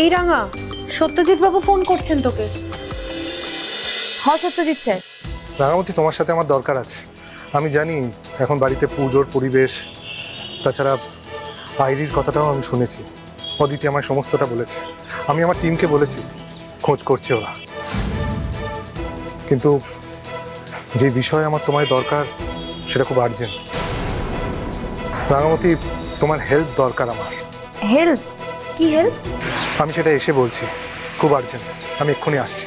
এই রাঙা, সত্যজিৎ বাবু ফোন করছেন তোকে। হ্যাঁ সত্যজিৎ স্যার। রাঙামতি, তোমার সাথে আমার দরকার আছে। আমি জানি এখন বাড়িতে পুজোর পরিবেশ, তাছাড়া আইরির কথাটাও আমি শুনেছি। অদিতি আমায় সমস্তটা বলেছে। আমি আমার টিমকে বলেছি, খোঁজ করছে ওরা। কিন্তু যে বিষয়ে আমার তোমায় দরকার সেটা খুব আর্জেন্ট। রাঙামতি, তোমার হেল্প দরকার আমার। হেল্প? কি হেল্প? আমি সেটা এসে বলছি, খুব আর্জেন্ট। আমি এক্ষুনি আসছি।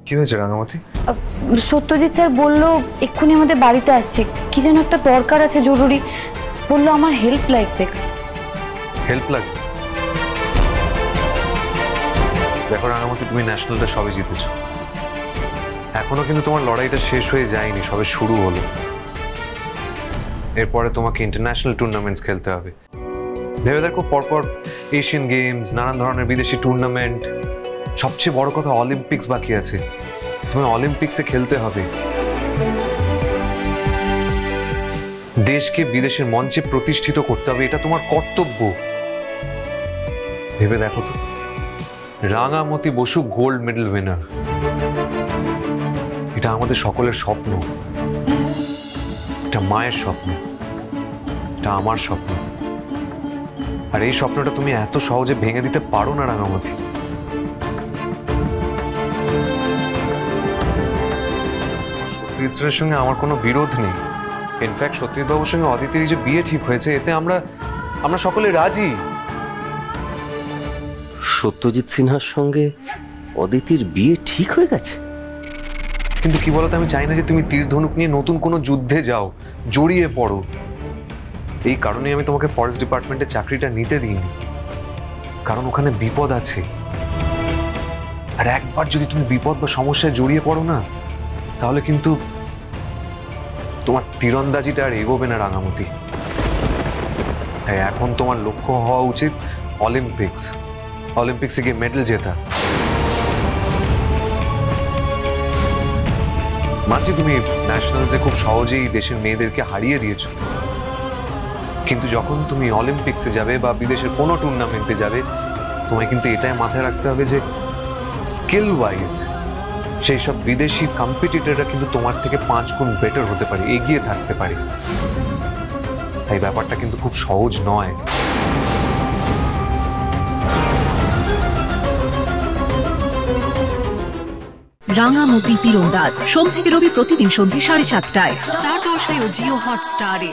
কি হয়েছে রাঙামতি? সত্যজিৎ স্যার বললো এক্ষুনি আমাদের বাড়িতে আসছে, কি যেন একটা দরকার আছে জরুরি। বললো আমার হেল্প লাগবে। হেল্প লাগবে? দেখো রাঙামতি, তুমি ন্যাশনালটা সবে জিতেছো। এখনো কিন্তু তোমার লড়াইটা শেষ হয়ে যায়নি, সবে শুরু হলো। এরপরে তোমাকে ইন্টারন্যাশনাল টুর্নামেন্টস খেলতে হবে। ভেবে দেখো, পরপর এশিয়ান গেমস, নানান ধরনের বিদেশি টুর্নামেন্ট, সবচেয়ে বড় কথা অলিম্পিক্স বাকি আছে। তুমি অলিম্পিক্সে খেলতে হবে। দেশকে বিদেশের মঞ্চে প্রতিষ্ঠিত করতে হবে, এটা তোমার কর্তব্য। ভেবে দেখো তো, Rangamati Basu gold medal winner. এটা আমাদের সকলের স্বপ্ন, এটা মায়ের স্বপ্ন, এটা আমার স্বপ্ন। আর এই স্বপ্নটা তুমি এত সহজে ভেঙে দিতে পারো না রাঙামতি। সত্যজিৎের সঙ্গে আমার কোনো বিরোধ নেই। ইনফ্যাক্ট সত্যজিৎ বাবুর সঙ্গে অদিতির যে বিয়ে ঠিক হয়েছে, এতে আমরা সকলে রাজি। সত্যজিৎ সিনহার সঙ্গে অদিতির বিয়ে ঠিক হয়ে গেছে? কিন্তু কি বলতো, আমি চাই না যে তুমি তীর ধনুক নিয়ে নতুন কোনো যুদ্ধে যাও, জড়িয়ে পড়ো। এই কারণেই আমি তোমাকে ফরেস্ট ডিপার্টমেন্টে চাকরিটা নিতে দিইনি, কারণ ওখানে বিপদ আছে। আর একবার যদি তুমি বিপদ বা সমস্যায় জড়িয়ে পড়ো না, তাহলে কিন্তু তোমার তীরন্দাজিটা আর এগোবে না রাঙামতি। তাই এখন তোমার লক্ষ্য হওয়া উচিত অলিম্পিক্স। অলিম্পিক্সে গিয়ে মেডেল জেতা। মানছি তুমি ন্যাশনালসে খুব সহজেই দেশের মেয়েদেরকে হারিয়ে দিয়েছো, কিন্তু যখন তুমি অলিম্পিক্সে যাবে বা বিদেশের কোনো টুর্নামেন্টে যাবে, তোমায় কিন্তু এটাই মাথায় রাখতে হবে যে স্কিল ওয়াইজ সেই সব বিদেশি কম্পিটিটররা কিন্তু তোমার থেকে 5 গুণ বেটার হতে পারে, এগিয়ে থাকতে পারে। তাই ব্যাপারটা কিন্তু খুব সহজ নয়। রাঙামতি তীরন্দাজ সোম থেকে রবি প্রতিদিন সন্ধ্যে 7:30টায় স্টার জলসায় ও জিও হটস্টারে।